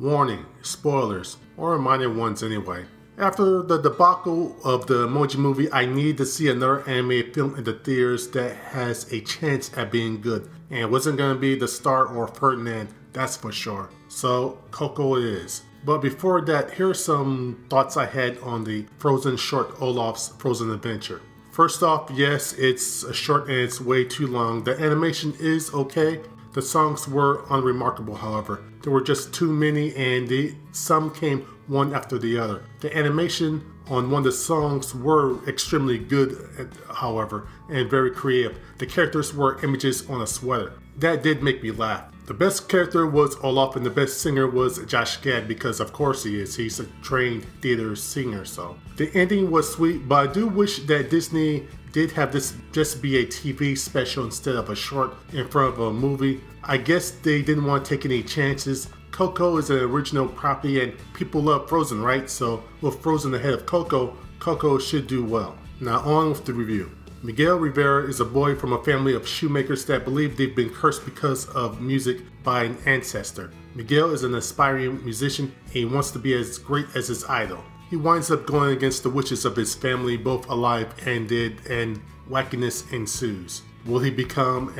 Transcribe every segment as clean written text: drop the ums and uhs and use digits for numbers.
Warning, spoilers, or minor ones anyway. After the debacle of the Emoji Movie, I need to see another anime film in the theaters that has a chance at being good. And it wasn't going to be The Star or Ferdinand, that's for sure. So, COCO it is. But before that, here's some thoughts I had on the Frozen short Olaf's Frozen Adventure. First off, yes, it's a short and it's way too long. The animation is okay. The songs were unremarkable, however. There were just too many and some came one after the other. The animation on one of the songs were extremely good, however, and very creative. The characters were images on a sweater. That did make me laugh. The best character was Olaf and the best singer was Josh Gad because of course he is. He's a trained theater singer, so. The ending was sweet, but I do wish that Disney did have this just be a TV special instead of a short in front of a movie. I guess they didn't want to take any chances. COCO is an original property and people love Frozen, right? So with Frozen ahead of COCO, COCO should do well. Now on with the review. Miguel Rivera is a boy from a family of shoemakers that believe they've been cursed because of music by an ancestor. Miguel is an aspiring musician and he wants to be as great as his idol. He winds up going against the wishes of his family, both alive and dead, and wackiness ensues. Will he become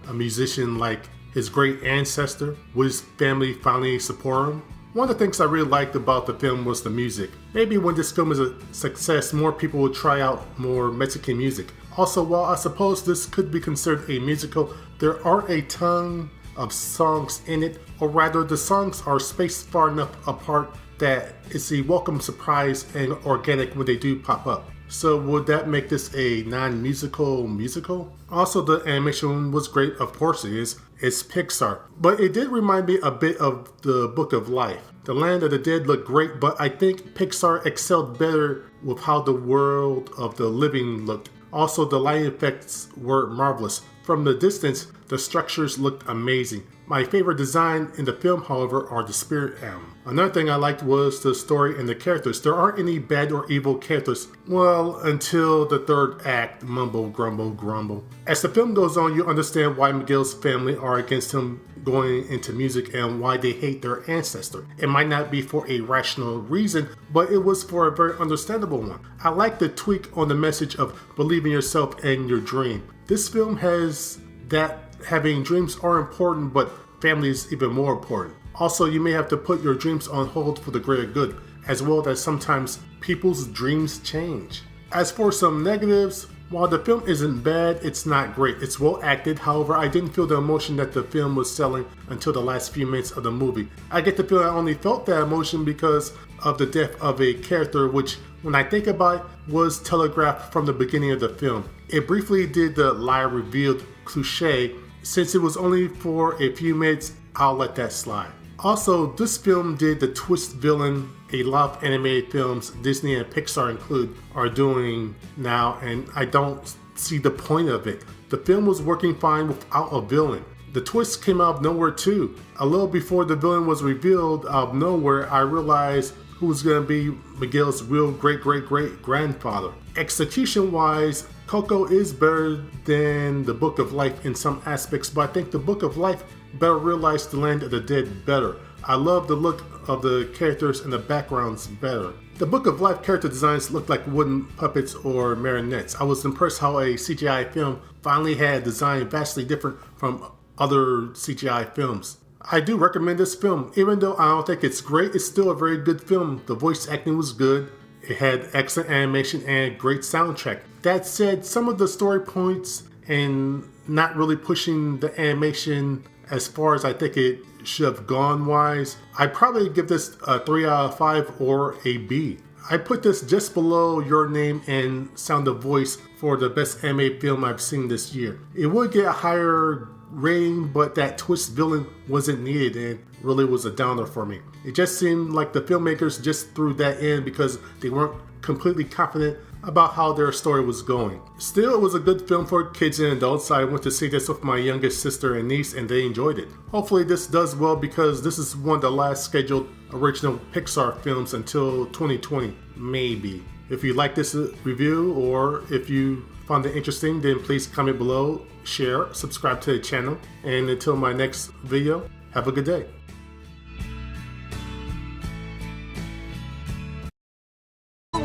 a musician like his great ancestor? Will his family finally support him? One of the things I really liked about the film was the music. Maybe when this film is a success, more people will try out more Mexican music. Also, while I suppose this could be considered a musical, there are a ton of songs in it, or rather the songs are spaced far enough apart that it's a welcome surprise and organic when they do pop up. So would that make this a non-musical musical? Also, the animation was great, of course it is. It's Pixar. But it did remind me a bit of the Book of Life. The Land of the Dead looked great, but I think Pixar excelled better with how the world of the living looked. Also, the lighting effects were marvelous. From the distance, the structures looked amazing. My favorite design in the film, however, are the spirit animals. Another thing I liked was the story and the characters. There aren't any bad or evil characters, well, until the third act, mumble, grumble, grumble. As the film goes on, you understand why Miguel's family are against him going into music and why they hate their ancestor. It might not be for a rational reason, but it was for a very understandable one. I like the tweak on the message of believe in yourself and your dream. This film has that having dreams are important, but family is even more important. Also, you may have to put your dreams on hold for the greater good, as well as sometimes people's dreams change. As for some negatives, while the film isn't bad, it's not great. It's well acted, however, I didn't feel the emotion that the film was selling until the last few minutes of the movie. I get the feeling I only felt that emotion because of the death of a character, which, when I think about it, was telegraphed from the beginning of the film. It briefly did the lie revealed cliche. Since it was only for a few minutes, I'll let that slide. Also, this film did the twist villain a lot of animated films, Disney and Pixar include, are doing now, and I don't see the point of it. The film was working fine without a villain. The twist came out of nowhere too. A little before the villain was revealed out of nowhere, I realized who was going to be Miguel's real great-great-great-grandfather. Execution-wise, COCO is better than the Book of Life in some aspects, but I think the Book of Life better realized the Land of the Dead better. I love the look of the characters and the backgrounds better. The Book of Life character designs looked like wooden puppets or marionettes. I was impressed how a CGI film finally had a design vastly different from other CGI films. I do recommend this film. Even though I don't think it's great, it's still a very good film. The voice acting was good. It had excellent animation and great soundtrack. That said, some of the story points and not really pushing the animation as far as I think it should have gone wise, I'd probably give this a 3 out of 5 or a B. I put this just below Your Name and Sound of Voice for the best anime film I've seen this year. It would get a higher rating, but that twist villain wasn't needed and really was a downer for me. It just seemed like the filmmakers just threw that in because they weren't completely confident about how their story was going. Still, it was a good film for kids and adults. I went to see this with my youngest sister and niece and they enjoyed it. Hopefully this does well because this is one of the last scheduled original Pixar films until 2020, maybe. If you like this review or if you found it interesting, then please comment below, share, subscribe to the channel, and until my next video, have a good day.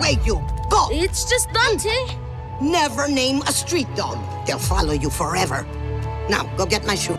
away, you! Go! It's just Dante. Never name a street dog. They'll follow you forever. Now, go get my shoe.